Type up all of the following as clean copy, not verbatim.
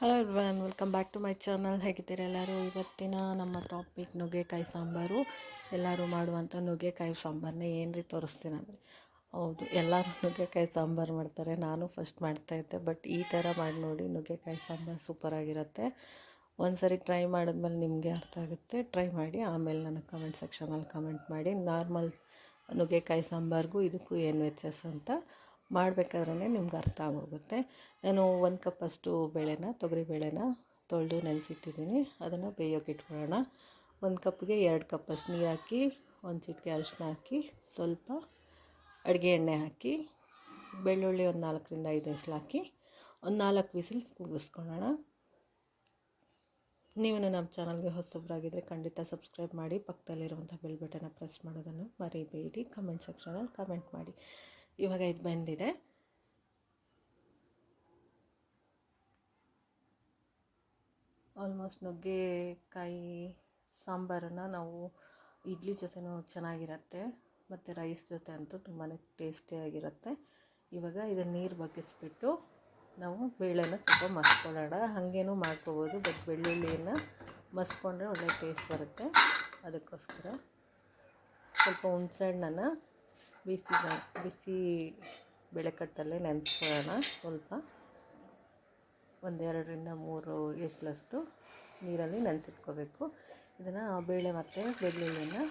Hello everyone, welcome back to my channel. ಹೇಗಿದ್ದೀರಾ ಎಲ್ಲರೂ? ಇವತ್ತಿನ ನಮ್ಮ ಟಾಪಿಕ್ ನುಗ್ಗೆಕಾಯಿ ಸಾಂಬಾರು. ಎಲ್ಲರೂ ಮಾಡುವಂಥ ನುಗ್ಗೆಕಾಯಿ ಸಾಂಬಾರನ್ನೇ ಏನು ರೀ ತೋರಿಸ್ತೀನಿ ಅಂದರೆ, ಹೌದು, ಎಲ್ಲರೂ ನುಗ್ಗೆಕಾಯಿ ಸಾಂಬಾರು ಮಾಡ್ತಾರೆ. ನಾನು ಫಸ್ಟ್ ಮಾಡ್ತಾಯಿದ್ದೆ, ಬಟ್ ಈ ಥರ ಮಾಡಿ ನೋಡಿ, ನುಗ್ಗೆಕಾಯಿ ಸಾಂಬಾರು ಸೂಪರಾಗಿರುತ್ತೆ. ಒಂದು ಸರಿ ಟ್ರೈ ಮಾಡಿದ್ಮೇಲೆ ನಿಮಗೆ ಅರ್ಥ ಆಗುತ್ತೆ. ಟ್ರೈ ಮಾಡಿ, ಆಮೇಲೆ ನನಗೆ ಕಮೆಂಟ್ ಸೆಕ್ಷನಲ್ಲಿ ಕಮೆಂಟ್ ಮಾಡಿ. ನಾರ್ಮಲ್ ನುಗ್ಗೆಕಾಯಿ ಸಾಂಬಾರಿಗೂ ಇದಕ್ಕೂ ಏನು ವ್ಯತ್ಯಾಸ ಅಂತ ಮಾಡಬೇಕಾದ್ರೇ ನಿಮ್ಗೆ ಅರ್ಥ ಆಗೋಗುತ್ತೆ. ನಾನು 1 ಕಪ್ಪಷ್ಟು ತೊಗರಿ ಬೇಳೆನ ತೊಳೆದು ನೆನೆಸಿಟ್ಟಿದ್ದೀನಿ. ಅದನ್ನು ಬೇಯೋಕೆ ಇಟ್ಕೊಳ್ಳೋಣ. 1 ಕಪ್ಗೆ 2 ಕಪ್ಪಷ್ಟು ನೀರು ಹಾಕಿ, 1 ಚಿಟಿಕೆ ಅರಿಶಿನ ಹಾಕಿ, ಸ್ವಲ್ಪ ಅಡುಗೆ ಎಣ್ಣೆ ಹಾಕಿ, ಬೆಳ್ಳುಳ್ಳಿ ಒಂದು 4ರಿಂದ 5 ಎಸಳು ಹಾಕಿ, ಒಂದು 4 ವಿಸಿಲ್ ಕೂಗಿಸ್ಕೊಳ್ಳೋಣ. ನೀವು ನಮ್ಮ ಚಾನಲ್ಗೆ ಹೊಸಬ್ರಾಗಿದ್ದರೆ ಖಂಡಿತ ಸಬ್ಸ್ಕ್ರೈಬ್ ಮಾಡಿ, ಪಕ್ಕದಲ್ಲಿರುವಂಥ ಬೆಲ್ ಬಟನ್ನ ಪ್ರೆಸ್ ಮಾಡೋದನ್ನು ಮರಿಬೇಡಿ. ಕಮೆಂಟ್ ಸೆಕ್ಷನಲ್ಲಿ ಕಮೆಂಟ್ ಮಾಡಿ. ಇವಾಗ ಇದು ಬೆಂದಿದೆ. ಆಲ್ಮೋಸ್ಟ್ ನುಗ್ಗೆಕಾಯಿ ಸಾಂಬಾರನ್ನು ನಾವು ಇಡ್ಲಿ ಜೊತೆನೂ ಚೆನ್ನಾಗಿರುತ್ತೆ, ಮತ್ತು ರೈಸ್ ಜೊತೆ ಅಂತೂ ತುಂಬಾ ಟೇಸ್ಟಿಯಾಗಿರುತ್ತೆ. ಇವಾಗ ಇದನ್ನು ನೀರು ಬಗ್ಗಿಸ್ಬಿಟ್ಟು ನಾವು ಬೇಳೆನ ಸ್ವಲ್ಪ ಮಸ್ಕೊಳ್ಳೋಣ. ಹಾಗೇನೂ ಮಾಡ್ಕೋಬೋದು, ಬಟ್ ಬೆಳ್ಳುಳ್ಳಿಯನ್ನು ಮಸ್ಕೊಂಡ್ರೆ ಒಳ್ಳೆ ಟೇಸ್ಟ್ ಬರುತ್ತೆ. ಅದಕ್ಕೋಸ್ಕರ ಸ್ವಲ್ಪ ಹುಣಸೆಹಣ್ಣನ್ನು ಬಿಸಿ ಬೇಳೆಕಟ್ಟಲ್ಲೇ ನೆನೆಸ್ಕೊಳ್ಳೋಣ. ಸ್ವಲ್ಪ 1-2ರಿಂದ 3 ಎಸಳಷ್ಟು ನೀರಲ್ಲಿ ನೆನೆಸಿಟ್ಕೋಬೇಕು. ಇದನ್ನು ಬೇಳೆ ಮತ್ತು ಬೆಳ್ಳುಳ್ಳಿಯನ್ನು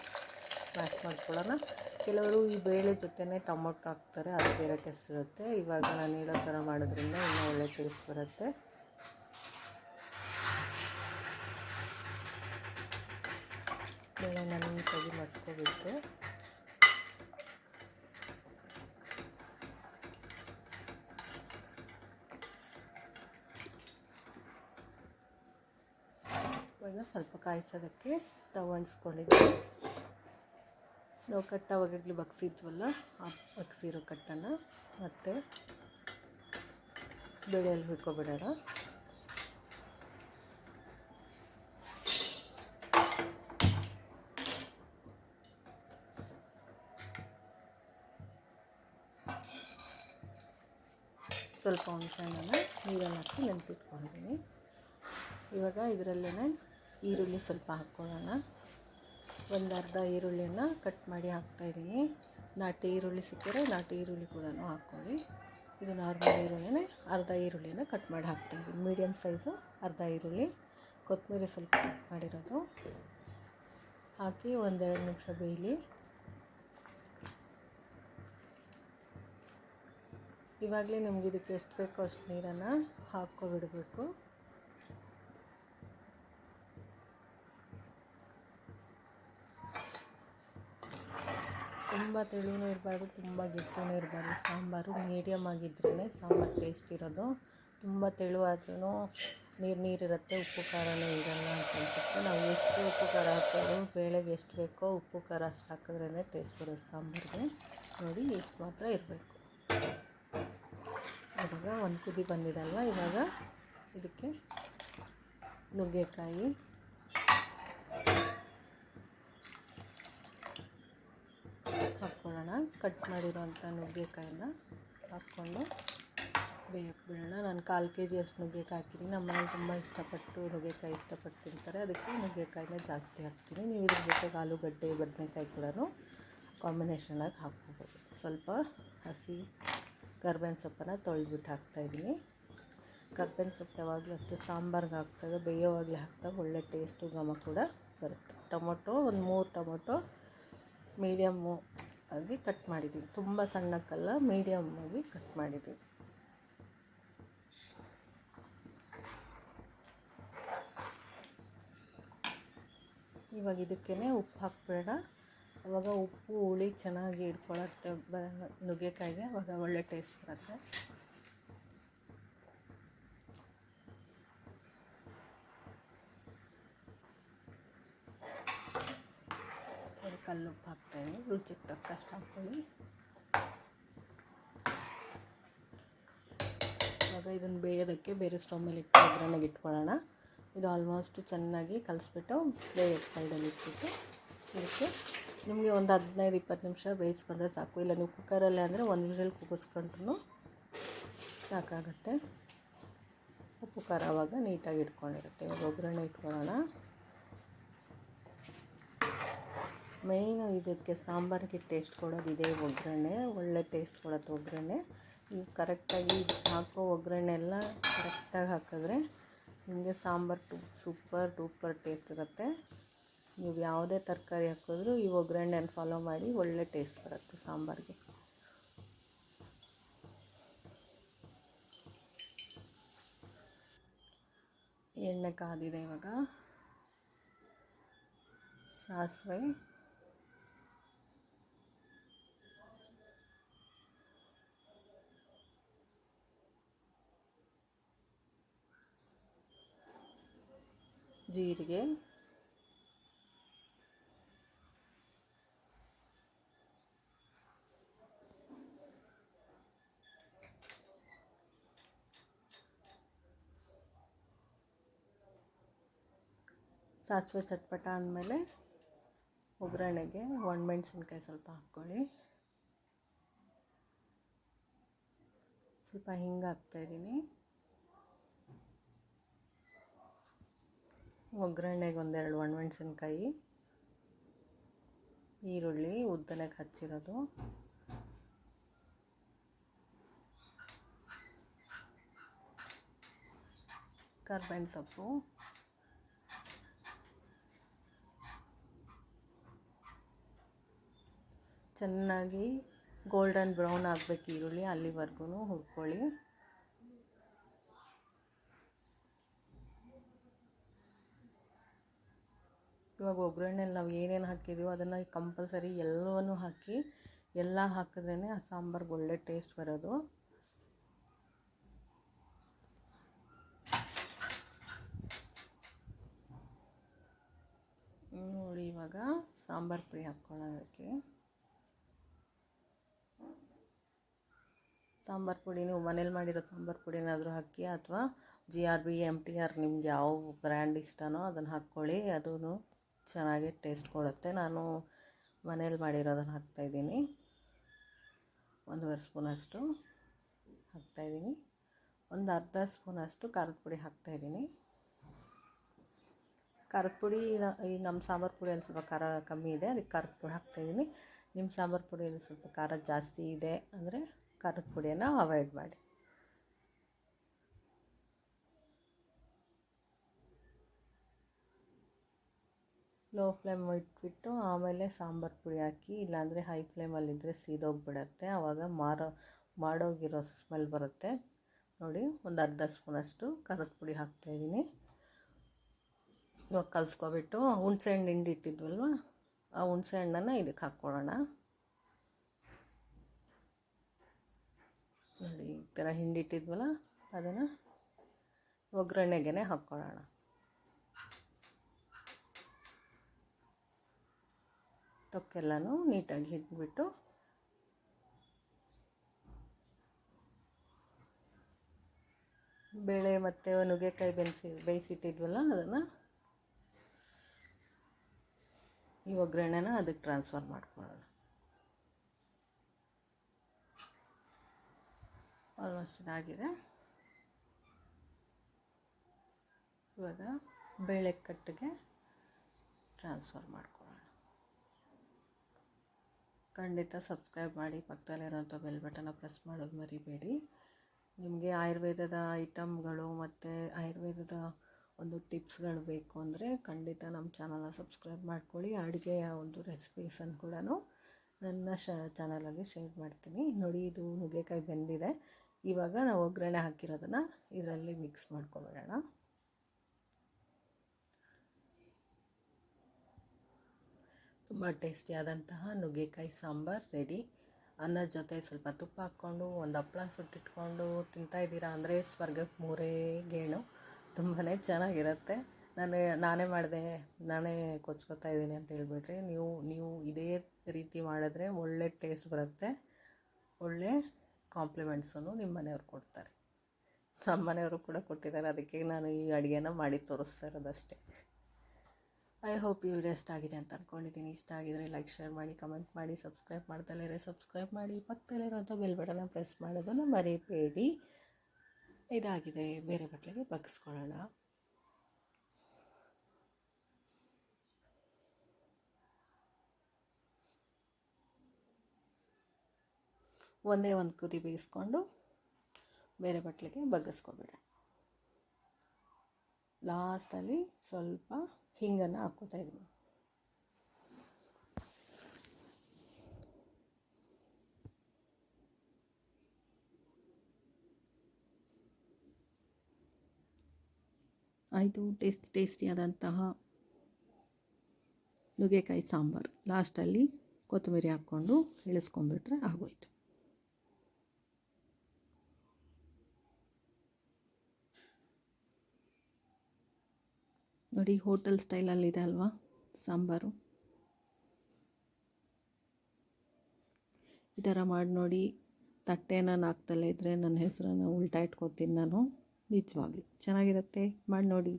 ಮ್ಯಾಶ್ ಮಾಡ್ಕೊಳ್ಳೋಣ. ಕೆಲವರು ಈ ಬೇಳೆ ಜೊತೆನೇ ಟೊಮೊಟೊ ಹಾಕ್ತಾರೆ, ಅದು ಬೇರೆ ಟೇಸ್ಟ್ ಇರುತ್ತೆ. ಇವಾಗ ನಾನು ಹೇಳೋ ಥರ ಮಾಡೋದ್ರಿಂದ ಇನ್ನೂ ಒಳ್ಳೆ ಟೇಸ್ಟ್ ಬರುತ್ತೆ. ಬೇಳೆನ ನೀಟಾಗಿ ಮಸ್ಕೋಬೇಕು. ಇವಾಗ ಸ್ವಲ್ಪ ಕಾಯಿಸೋದಕ್ಕೆ ಸ್ಟವ್ ಅಂಟಿಸ್ಕೊಂಡಿದ್ದೀವಿ. ನಾವು ಕಟ್ಟಾವಾಗಲಿ ಬಗ್ಸಿದ್ವಲ್ಲ, ಆ ಬಗ್ಸಿರೋ ಕಟ್ಟನ್ನು ಮತ್ತು ಬೇಳೆಯಲ್ಲಿ ಹುಯ್ಕೊಬಿಡೋಣ. ಸ್ವಲ್ಪ ಹುಣಸೆಹಣ್ಣನ್ನು ನೀರಲ್ಲಿ ಹಾಕಿ ನೆನೆಸಿಟ್ಕೊಂಡಿದ್ದೀನಿ. ಇವಾಗ ಇದರಲ್ಲೇ ಈರುಳ್ಳಿ ಸ್ವಲ್ಪ ಹಾಕ್ಕೊಳ್ಳೋಣ. ಒಂದು ಅರ್ಧ ಈರುಳ್ಳಿಯನ್ನು ಕಟ್ ಮಾಡಿ ಹಾಕ್ತಾಯಿದ್ದೀನಿ. ನಾಟಿ ಈರುಳ್ಳಿ ಸಿಕ್ಕಿದ್ರೆ ನಾಟಿ ಈರುಳ್ಳಿ ಕೂಡ ಹಾಕ್ಕೊಳ್ಳಿ. ಇದು ನಾರ್ಮಲ್ ಈರುಳ್ಳಿನೇ, ಅರ್ಧ ಈರುಳ್ಳಿನ ಕಟ್ ಮಾಡಿ ಹಾಕ್ತಾಯಿದ್ದೀನಿ. ಮೀಡಿಯಮ್ ಸೈಜು ಅರ್ಧ ಈರುಳ್ಳಿ, ಕೊತ್ತಂಬರಿ ಸ್ವಲ್ಪ ಕಟ್ ಮಾಡಿರೋದು ಹಾಕಿ 1-2 ನಿಮಿಷ ಬೇಯಲಿ. ಇವಾಗಲೇ ನಿಮ್ಗೆ ಇದಕ್ಕೆ ಎಷ್ಟು ಬೇಕೋ ಅಷ್ಟು ನೀರನ್ನು ಹಾಕ್ಕೊಬಿಡಬೇಕು. ತುಂಬ ತೆಳುವೂ ಇರಬಾರ್ದು, ತುಂಬ ಗಟ್ಟಿನೂ ಇರಬಾರ್ದು. ಸಾಂಬಾರು ಮೀಡಿಯಮ್ ಆಗಿದ್ರೇ ಸಾಂಬಾರು ಟೇಸ್ಟ್ ಇರೋದು. ತುಂಬ ತೆಳುವಾದ್ರೂ ನೀರಿರುತ್ತೆ, ಉಪ್ಪು ಖಾರನೂ ಇರಲ್ಲ ಅಂತ ಅನ್ಸುತ್ತೆ. ನಾವು ಎಷ್ಟು ಉಪ್ಪು ಖಾರ ಹಾಕೋದು, ಬೇಳೆಗೆ ಎಷ್ಟು ಬೇಕೋ ಉಪ್ಪು ಖಾರ ಅಷ್ಟು ಹಾಕಿದ್ರೇ ಟೇಸ್ಟ್ ಬರೋದು ಸಾಂಬಾರಿಗೆ. ನೋಡಿ, ಇಷ್ಟು ಮಾತ್ರ ಇರಬೇಕು. ಇವಾಗ ಒಂದು ಕುದಿ ಬಂದಿದಲ್ವ, ಇವಾಗ ಇದಕ್ಕೆ ನುಗ್ಗೆಕಾಯಿ ಹಾಕ್ಕೊಳ್ಳೋಣ. ಕಟ್ ಮಾಡಿರೋಂಥ ನುಗ್ಗೆಕಾಯಿನ ಹಾಕ್ಕೊಂಡು ಬೇಯಕ್ಕೆ ಬಿಡೋಣ. ನಾನು 1/4 kg ಅಷ್ಟು ನುಗ್ಗೆಕಾಯಿ ಹಾಕಿದ್ದೀನಿ. ನಮ್ಮ ಮನೇಲಿ ತುಂಬ ಇಷ್ಟಪಟ್ಟು ನುಗ್ಗೆಕಾಯಿ ಇಷ್ಟಪಟ್ಟು ತಿಂತಾರೆ, ಅದಕ್ಕೆ ನುಗ್ಗೆಕಾಯಿನ ಜಾಸ್ತಿ ಹಾಕ್ತೀನಿ. ನೀವು ಇದ್ರ ಜೊತೆಗೆ ಆಲೂಗಡ್ಡೆ, ಬದನೆಕಾಯಿ ಕೂಡ ಕಾಂಬಿನೇಷನಾಗಿ ಹಾಕ್ಕೋಬೋದು. ಸ್ವಲ್ಪ ಹಸಿ ಕರ್ಬೇವಿನ ಸೊಪ್ಪನ್ನು ತೊಳೆದ್ಬಿಟ್ಟು ಹಾಕ್ತಾಯಿದ್ದೀನಿ. ಕರ್ಬೇವಿನ ಸೊಪ್ಪು ಯಾವಾಗಲೂ ಅಷ್ಟೇ ಸಾಂಬಾರ್ಗೆ ಹಾಕ್ದಾಗ, ಬೇಯೋವಾಗಲೇ ಹಾಕಿದಾಗ ಒಳ್ಳೆ ಟೇಸ್ಟು ಘಮ ಕೂಡ ಬರುತ್ತೆ. ಟೊಮೊಟೊ ಒಂದು 3 ಟೊಮೊಟೊ ಮೀಡಿಯಮ್ಮು ಆಗಿ ಕಟ್ ಮಾಡಿದ್ದೀವಿ, ತುಂಬ ಸಣ್ಣಕ್ಕಲ್ಲ, ಮೀಡಿಯಮ್ ಆಗಿ ಕಟ್ ಮಾಡಿದ್ದೀವಿ. ಇವಾಗ ಇದಕ್ಕೇ ಉಪ್ಪು ಹಾಕ್ಬಿಡೋಣ. ಆವಾಗ ಉಪ್ಪು ಹುಳಿ ಚೆನ್ನಾಗಿ ಹಿಡ್ಕೊಳತ್ತೆ ನುಗ್ಗೆಕಾಯಿಗೆ, ಆವಾಗ ಒಳ್ಳೆ ಟೇಸ್ಟ್ ಬರುತ್ತೆ. ಕಲ್ಲುಪ್ಪು ಹಾಕ್ತಾಯಿದ್ದೀನಿ, ರುಚಿಗೆ ತಕ್ಕಷ್ಟು ಹಾಕ್ಕೊಳ್ಳಿ. ಇವಾಗ ಇದನ್ನು ಬೇಯೋದಕ್ಕೆ ಬೇರೆ ಸ್ಟವ್ ಮೇಲೆ ಇಟ್ಟು ಒಗ್ಗರಣೆಗೆ ಇಟ್ಕೊಳ್ಳೋಣ. ಇದು ಆಲ್ಮೋಸ್ಟ್ ಚೆನ್ನಾಗಿ ಕಲಿಸ್ಬಿಟ್ಟು ಬೇಯೋಕ್ಕೆ ಸೈಡಲ್ಲಿ ಇಟ್ಬಿಟ್ಟು, ಇದಕ್ಕೆ ನಿಮಗೆ ಒಂದು 15-20 ನಿಮಿಷ ಬೇಯಿಸ್ಕೊಂಡ್ರೆ ಸಾಕು. ಇಲ್ಲ ನೀವು ಕುಕ್ಕರಲ್ಲೇ ಅಂದರೆ 1 ವಿಷಲ್ ಕೂಗಿಸ್ಕೊಂಡ್ರೂ ಸಾಕಾಗುತ್ತೆ. ಉಪ್ಪು ಖಾರ ಆವಾಗ ನೀಟಾಗಿ ಇಟ್ಕೊಂಡಿರುತ್ತೆ. ಇವಾಗ ಒಗ್ಗರಣೆ ಇಟ್ಕೊಳ್ಳೋಣ. ಮೇಯ್ನು ಇದಕ್ಕೆ ಸಾಂಬಾರಿಗೆ ಟೇಸ್ಟ್ ಕೊಡೋದು ಇದೇ ಒಗ್ಗರಣೆ, ಒಳ್ಳೆ ಟೇಸ್ಟ್ ಕೊಡುತ್ತೆ ಒಗ್ಗರಣೆ. ನೀವು ಕರೆಕ್ಟಾಗಿ ಹಾಕೋ ಒಗ್ಗರಣೆ ಎಲ್ಲ ಕರೆಕ್ಟಾಗಿ ಹಾಕಿದ್ರೆ ನಿಮಗೆ ಸಾಂಬಾರು ಸೂಪರ್ ಡೂಪರ್ ಟೇಸ್ಟ್ ಇರುತ್ತೆ. ನೀವು ಯಾವುದೇ ತರಕಾರಿ ಹಾಕಿದ್ರೂ ಈ ಒಗ್ಗರಣೆನ ಫಾಲೋ ಮಾಡಿ ಒಳ್ಳೆ ಟೇಸ್ಟ್ ಬರುತ್ತೆ ಸಾಂಬಾರಿಗೆ. ಎಣ್ಣೆ ಕಾದಿದೆ. ಇವಾಗ ಸಾಸಿವೆ, ಜೀರಿಗೆ, ಸಾಸಿವೆ ಚಟ್ಪಟ ಅಂದಮೇಲೆ ಒಗ್ಗರಣೆಗೆ ಒಣಮೆಣ್ಸಿನ್ಕಾಯಿ ಸ್ವಲ್ಪ ಹಾಕ್ಕೊಳ್ಳಿ. ಸ್ವಲ್ಪ ಹಿಂಗೆ ಹಾಕ್ತಾಯಿದ್ದೀನಿ. ಒಗ್ಗರಣೆಗೆ ಒಂದೆರಡು ಒಣಮೆಣ್ಸಿನ್ಕಾಯಿ, ಈರುಳ್ಳಿ ಉದ್ದನೆಗೆ ಹಚ್ಚಿರೋದು, ಕರ್ಬೇವಿನ ಸೊಪ್ಪು, ಚೆನ್ನಾಗಿ ಗೋಲ್ಡನ್ ಬ್ರೌನ್ ಆಗಬೇಕು ಈರುಳ್ಳಿ, ಅಲ್ಲಿವರೆಗೂ ಹುರ್ಕೊಳ್ಳಿ. ಇವಾಗ ಒಗ್ಗರಣೆಯಲ್ಲಿ ನಾವು ಏನೇನು ಹಾಕಿದ್ದೀವೋ ಅದನ್ನು ಕಂಪಲ್ಸರಿ ಎಲ್ಲವನ್ನೂ ಹಾಕಿ, ಎಲ್ಲ ಹಾಕಿದ್ರೇ ಆ ಸಾಂಬಾರ್ಗೆ ಒಳ್ಳೆ ಟೇಸ್ಟ್ ಬರೋದು. ನೋಡಿ ಇವಾಗ ಸಾಂಬಾರು ಪುಡಿ ಹಾಕ್ಕೊಳ್ಳೋದಕ್ಕೆ. ಸಾಂಬಾರು ಪುಡಿ ನೀವು ಮನೇಲಿ ಮಾಡಿರೋ ಸಾಂಬಾರು ಪುಡಿನಾದರೂ ಹಾಕಿ, ಅಥವಾ GRB MTR ನಿಮ್ಗೆ ಯಾವ ಬ್ರ್ಯಾಂಡ್ ಇಷ್ಟನೋ ಅದನ್ನು ಹಾಕ್ಕೊಳ್ಳಿ, ಅದೂ ಚೆನ್ನಾಗಿ ಟೇಸ್ಟ್ ಕೊಡುತ್ತೆ. ನಾನು ಮನೇಲಿ ಮಾಡಿರೋದನ್ನು ಹಾಕ್ತಾಯಿದ್ದೀನಿ. 1.5 ಸ್ಪೂನಷ್ಟು ಹಾಕ್ತಾಯಿದ್ದೀನಿ. ಒಂದು ಅರ್ಧ ಸ್ಪೂನಷ್ಟು ಖಾರದ ಪುಡಿ ಹಾಕ್ತಾಯಿದ್ದೀನಿ. ಖಾರದ ಪುಡಿ ಈ ನಮ್ಮ ಸಾಂಬಾರು ಪುಡಿಯಲ್ಲಿ ಸ್ವಲ್ಪ ಖಾರ ಕಮ್ಮಿ ಇದೆ, ಅದಕ್ಕೆ ಖಾರದ ಪುಡಿ ಹಾಕ್ತಾಯಿದ್ದೀನಿ. ನಿಮ್ಮ ಸಾಂಬಾರು ಪುಡಿಯಲ್ಲಿ ಸ್ವಲ್ಪ ಖಾರ ಜಾಸ್ತಿ ಇದೆ ಅಂದರೆ ಖಾರದ ಪುಡಿಯನ್ನು ಅವಾಯ್ಡ್ ಮಾಡಿ. ಲೋ ಫ್ಲೇಮ್ ಇಟ್ಬಿಟ್ಟು ಆಮೇಲೆ ಸಾಂಬಾರು ಪುಡಿ ಹಾಕಿ, ಇಲ್ಲಾಂದರೆ ಹೈ ಫ್ಲೇಮಲ್ಲಿದ್ದರೆ ಸೀದೋಗಿಬಿಡತ್ತೆ, ಆವಾಗ ಮಾಡೋಗಿರೋ ಸ್ಮೆಲ್ ಬರುತ್ತೆ. ನೋಡಿ, ಒಂದು ಅರ್ಧ ಸ್ಪೂನಷ್ಟು ಖಾರದ ಪುಡಿ ಹಾಕ್ತಾಯಿದ್ದೀನಿ. ಇವಾಗ ಕಲಿಸ್ಕೊಬಿಟ್ಟು ಹುಣಸೆಹಣ್ಣು ಹಿಂಡಿ ಇಟ್ಟಿದ್ವಲ್ವ, ಆ ಹುಣಸೆಹಣ್ಣನ್ನು ಇದಕ್ಕೆ ಹಾಕ್ಕೊಳ್ಳೋಣ. ನೋಡಿ ಈ ಥರ ಹಿಂಡಿಟ್ಟಿದ್ವಲ್ಲ ಅದನ್ನು ಒಗ್ಗರಣೆಗೆ ಹಾಕ್ಕೊಳ್ಳೋಣ. ತೊಕ್ಕೆಲ್ಲನೂ ನೀಟಾಗಿ ಹಿಟ್ಬಿಟ್ಟು ಬೇಳೆ ಮತ್ತು ನುಗ್ಗೆಕಾಯಿ ಬೇಯಿಸಿಟ್ಟಿದ್ವಲ್ಲ ಅದನ್ನು ಈ ಒಗ್ಗರಣೆನ ಅದಕ್ಕೆ ಟ್ರಾನ್ಸ್ಫರ್ ಮಾಡ್ಕೊಳ್ಳೋಣ. ಆಲ್ಮೋಸ್ಟ್ ಇದಾಗಿದೆ. ಇವಾಗ ಬೇಳೆ ಕಟ್ಟಿಗೆ ಟ್ರಾನ್ಸ್ಫರ್ ಮಾಡ್ಕೊಳ್ಳೋಣ. ಖಂಡಿತ ಸಬ್ಸ್ಕ್ರೈಬ್ ಮಾಡಿ, ಪಕ್ಕದಲ್ಲಿರೋಂಥ ಬೆಲ್ ಬಟನ್ನ ಪ್ರೆಸ್ ಮಾಡೋದು ಮರಿಬೇಡಿ. ನಿಮಗೆ ಆಯುರ್ವೇದದ ಐಟಮ್ಗಳು ಮತ್ತು ಆಯುರ್ವೇದದ ಒಂದು ಟಿಪ್ಸ್ಗಳು ಬೇಕು ಅಂದರೆ ಖಂಡಿತ ನಮ್ಮ ಚಾನಲ್ನ ಸಬ್ಸ್ಕ್ರೈಬ್ ಮಾಡ್ಕೊಳ್ಳಿ. ಅಡುಗೆಯ ಒಂದು ರೆಸಿಪೀಸನ್ನು ಕೂಡ ನನ್ನ ಚಾನಲಲ್ಲಿ ಶೇರ್ ಮಾಡ್ತೀನಿ. ನೋಡಿ, ಇದು ನುಗ್ಗೆಕಾಯಿ ಬೆಂದಿದೆ. ಇವಾಗ ನಾವು ಒಗ್ಗರಣೆ ಹಾಕಿರೋದನ್ನು ಇದರಲ್ಲಿ ಮಿಕ್ಸ್ ಮಾಡ್ಕೊಬೇಡೋಣ. ತುಂಬ ಟೇಸ್ಟಿಯಾದಂತಹ ನುಗ್ಗೆಕಾಯಿ ಸಾಂಬಾರು ರೆಡಿ. ಅನ್ನದ ಜೊತೆ ಸ್ವಲ್ಪ ತುಪ್ಪ ಹಾಕ್ಕೊಂಡು ಒಂದು ಹಪ್ಪಳ ಸುಟ್ಟಿಟ್ಕೊಂಡು ತಿಂತಾಯಿದ್ದೀರಾ ಅಂದರೆ ಸ್ವರ್ಗಕ್ಕೆ ಮೂರೇ ಗೇಣು. ತುಂಬಾ ಚೆನ್ನಾಗಿರುತ್ತೆ. ನಾನೇ ಮಾಡಿದೆ, ನಾನೇ ಕೊಚ್ಕೋತಾ ಇದ್ದೀನಿ ಅಂತ ಹೇಳ್ಬಿಟ್ರಿ. ನೀವು ಇದೇ ರೀತಿ ಮಾಡಿದ್ರೆ ಒಳ್ಳೆ ಟೇಸ್ಟ್ ಬರುತ್ತೆ. ಒಳ್ಳೆ ಕಾಂಪ್ಲಿಮೆಂಟ್ಸನ್ನು ನಿಮ್ಮ ಮನೆಯವ್ರು ಕೊಡ್ತಾರೆ. ನಮ್ಮ ಮನೆಯವರು ಕೂಡ ಕೊಟ್ಟಿದ್ದಾರೆ, ಅದಕ್ಕೆ ನಾನು ಈ ಅಡುಗೆನ ಮಾಡಿ ತೋರಿಸ್ತಾ ಇರೋದಷ್ಟೇ. ಐ ಹೋಪ್ ಈ ವಿಡಿಯೋ ಇಷ್ಟ ಆಗಿದೆ ಅಂತ ಅಂದ್ಕೊಂಡಿದ್ದೀನಿ. ಇಷ್ಟ ಆಗಿದರೆ ಲೈಕ್, ಶೇರ್ ಮಾಡಿ, ಕಮೆಂಟ್ ಮಾಡಿ. ಸಬ್ಸ್ಕ್ರೈಬ್ ಮಾಡ್ದಲ್ಲೇ ಸಬ್ಸ್ಕ್ರೈಬ್ ಮಾಡಿ, ಪಕ್ಕದಲ್ಲಿರೋಂಥ ಬೆಲ್ ಬಟನ್ನ ಪ್ರೆಸ್ ಮಾಡೋದನ್ನು ಮರಿಬೇಡಿ. ಇದಾಗಿದೆ, ಬೇರೆ ಬಟ್ಲಿಗೆ ಬಗ್ಗಿಸ್ಕೊಳ್ಳೋಣ. ಒಂದೇ ಒಂದು ಕುದಿ ಬೇಯಿಸ್ಕೊಂಡು ಬೇರೆ ಬಟ್ಲಿಗೆ ಬಗ್ಗಿಸ್ಕೊಬೇಡ. ಲಾಸ್ಟಲ್ಲಿ ಸ್ವಲ್ಪ ಹಿಂಗನ್ನು ಹಾಕ್ಕೋತಾ ಇದ್ದೀನಿ. ಆಯಿತು, ಟೇಸ್ಟಿಯಾದಂತಹ ನುಗ್ಗೆಕಾಯಿ ಸಾಂಬಾರು. ಲಾಸ್ಟಲ್ಲಿ ಕೊತ್ತಂಬರಿ ಹಾಕ್ಕೊಂಡು ಇಳಿಸ್ಕೊಂಡ್ಬಿಟ್ರೆ ಆಗೋಯ್ತು. ನೋಡಿ, ಹೋಟೆಲ್ ಸ್ಟೈಲಲ್ಲಿದೆ ಅಲ್ವಾ ಸಾಂಬಾರು. ಈ ಥರ ಮಾಡಿ ನೋಡಿ. ತಟ್ಟೆನ ನಾಕ್ತಲೇ ಇದ್ದರೆ ನನ್ನ ಹೆಸರನ್ನು ಉಲ್ಟಾ ಇಟ್ಕೊತೀನಿ ನಾನು. ನಿಜವಾಗ್ಲೂ ಚೆನ್ನಾಗಿರುತ್ತೆ, ಮಾಡಿ ನೋಡಿ.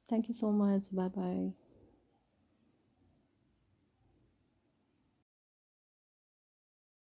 Thank you so much. Bye bye.